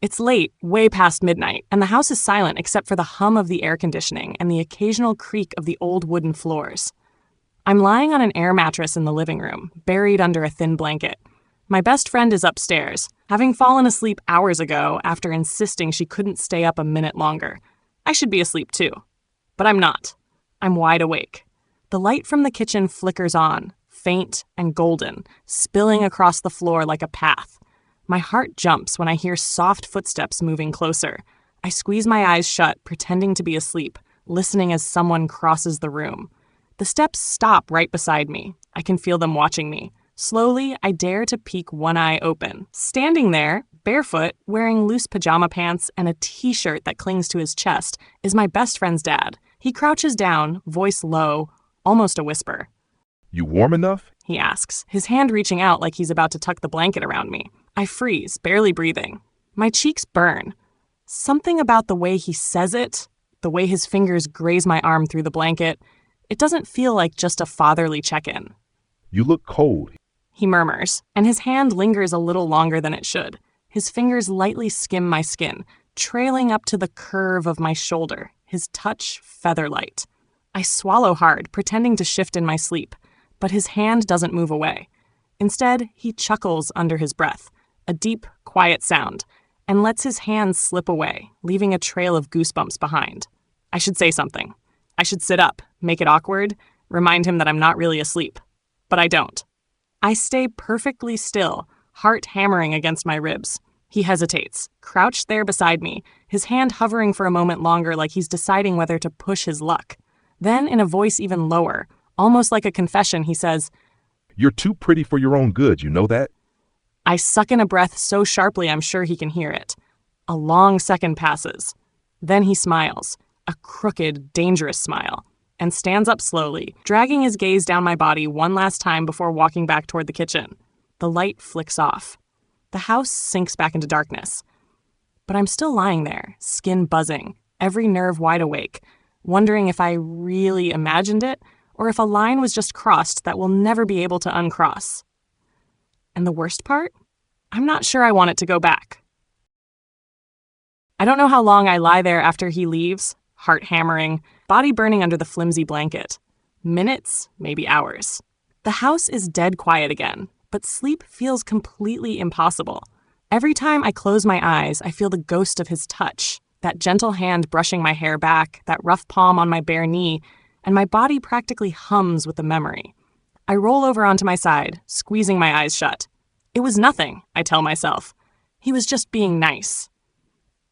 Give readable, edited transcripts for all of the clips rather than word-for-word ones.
It's late, way past midnight, and the house is silent except for the hum of the air conditioning and the occasional creak of the old wooden floors. I'm lying on an air mattress in the living room, buried under a thin blanket. My best friend is upstairs, having fallen asleep hours ago after insisting she couldn't stay up a minute longer. I should be asleep too. But I'm not. I'm wide awake. The light from the kitchen flickers on, faint and golden, spilling across the floor like a path. My heart jumps when I hear soft footsteps moving closer. I squeeze my eyes shut, pretending to be asleep, listening as someone crosses the room. The steps stop right beside me. I can feel them watching me. Slowly, I dare to peek one eye open. Standing there, barefoot, wearing loose pajama pants and a t-shirt that clings to his chest, is my best friend's dad. He crouches down, voice low, almost a whisper. "You warm enough?" he asks, his hand reaching out like he's about to tuck the blanket around me. I freeze, barely breathing. My cheeks burn. Something about the way he says it, the way his fingers graze my arm through the blanket, it doesn't feel like just a fatherly check-in. "You look cold," he murmurs, and his hand lingers a little longer than it should. His fingers lightly skim my skin, trailing up to the curve of my shoulder, his touch feather-light. I swallow hard, pretending to shift in my sleep, but his hand doesn't move away. Instead, he chuckles under his breath, a deep, quiet sound, and lets his hand slip away, leaving a trail of goosebumps behind. I should say something. I should sit up, make it awkward, remind him that I'm not really asleep. But I don't. I stay perfectly still, heart hammering against my ribs. He hesitates, crouched there beside me, his hand hovering for a moment longer like he's deciding whether to push his luck. Then, in a voice even lower, almost like a confession, he says, "You're too pretty for your own good, you know that?" I suck in a breath so sharply I'm sure he can hear it. A long second passes. Then he smiles, a crooked, dangerous smile, and stands up slowly, dragging his gaze down my body one last time before walking back toward the kitchen. The light flicks off. The house sinks back into darkness. But I'm still lying there, skin buzzing, every nerve wide awake, wondering if I really imagined it, or if a line was just crossed that we'll never be able to uncross. And the worst part? I'm not sure I want it to go back. I don't know how long I lie there after he leaves, heart hammering, body burning under the flimsy blanket. Minutes, maybe hours. The house is dead quiet again, but sleep feels completely impossible. Every time I close my eyes, I feel the ghost of his touch, that gentle hand brushing my hair back, that rough palm on my bare knee, and my body practically hums with the memory. I roll over onto my side, squeezing my eyes shut. It was nothing, I tell myself. He was just being nice.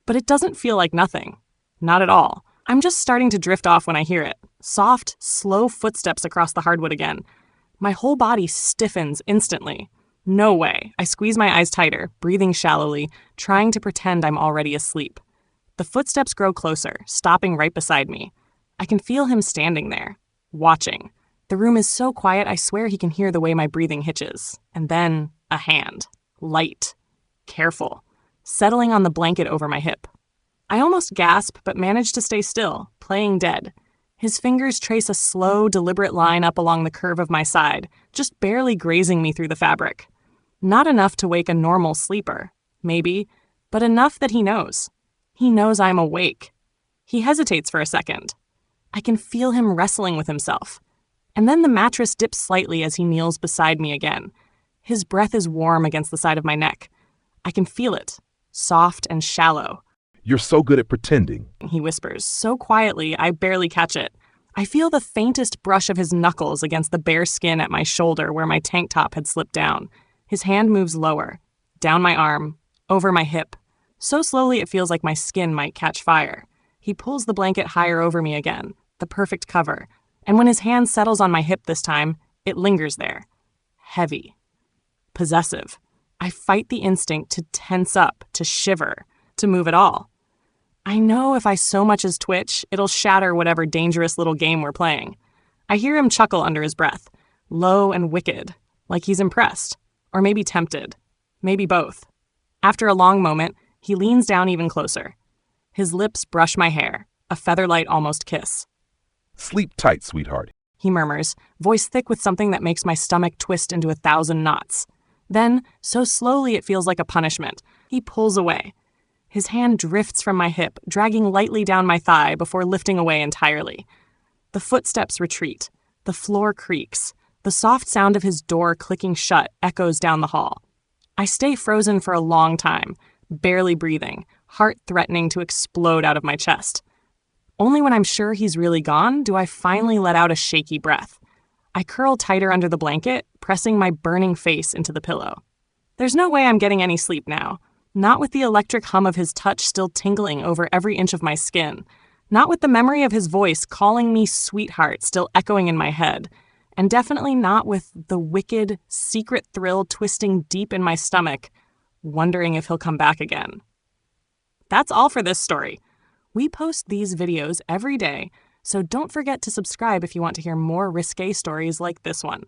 But it doesn't feel like nothing. Not at all. I'm just starting to drift off when I hear it. Soft, slow footsteps across the hardwood again. My whole body stiffens instantly. No way. I squeeze my eyes tighter, breathing shallowly, trying to pretend I'm already asleep. The footsteps grow closer, stopping right beside me. I can feel him standing there, watching. The room is so quiet I swear he can hear the way my breathing hitches. And then, a hand. Light. Careful. Settling on the blanket over my hip. I almost gasp but manage to stay still, playing dead. His fingers trace a slow, deliberate line up along the curve of my side, just barely grazing me through the fabric. Not enough to wake a normal sleeper, maybe, but enough that he knows. He knows I'm awake. He hesitates for a second. I can feel him wrestling with himself. And then the mattress dips slightly as he kneels beside me again. His breath is warm against the side of my neck. I can feel it, soft and shallow. "You're so good at pretending," he whispers, so quietly I barely catch it. I feel the faintest brush of his knuckles against the bare skin at my shoulder where my tank top had slipped down. His hand moves lower, down my arm, over my hip. So slowly it feels like my skin might catch fire. He pulls the blanket higher over me again, the perfect cover. And when his hand settles on my hip this time, it lingers there. Heavy. Possessive. I fight the instinct to tense up, to shiver, to move at all. I know if I so much as twitch, it'll shatter whatever dangerous little game we're playing. I hear him chuckle under his breath, low and wicked, like he's impressed, or maybe tempted, maybe both. After a long moment, he leans down even closer. His lips brush my hair, a featherlight almost kiss. "Sleep tight, sweetheart," he murmurs, voice thick with something that makes my stomach twist into 1,000 knots. Then, so slowly it feels like a punishment, he pulls away. His hand drifts from my hip, dragging lightly down my thigh before lifting away entirely. The footsteps retreat. The floor creaks. The soft sound of his door clicking shut echoes down the hall. I stay frozen for a long time, barely breathing, heart threatening to explode out of my chest. Only when I'm sure he's really gone do I finally let out a shaky breath. I curl tighter under the blanket, pressing my burning face into the pillow. There's no way I'm getting any sleep now. Not with the electric hum of his touch still tingling over every inch of my skin. Not with the memory of his voice calling me sweetheart still echoing in my head. And definitely not with the wicked, secret thrill twisting deep in my stomach, wondering if he'll come back again. That's all for this story. We post these videos every day, so don't forget to subscribe if you want to hear more risque stories like this one.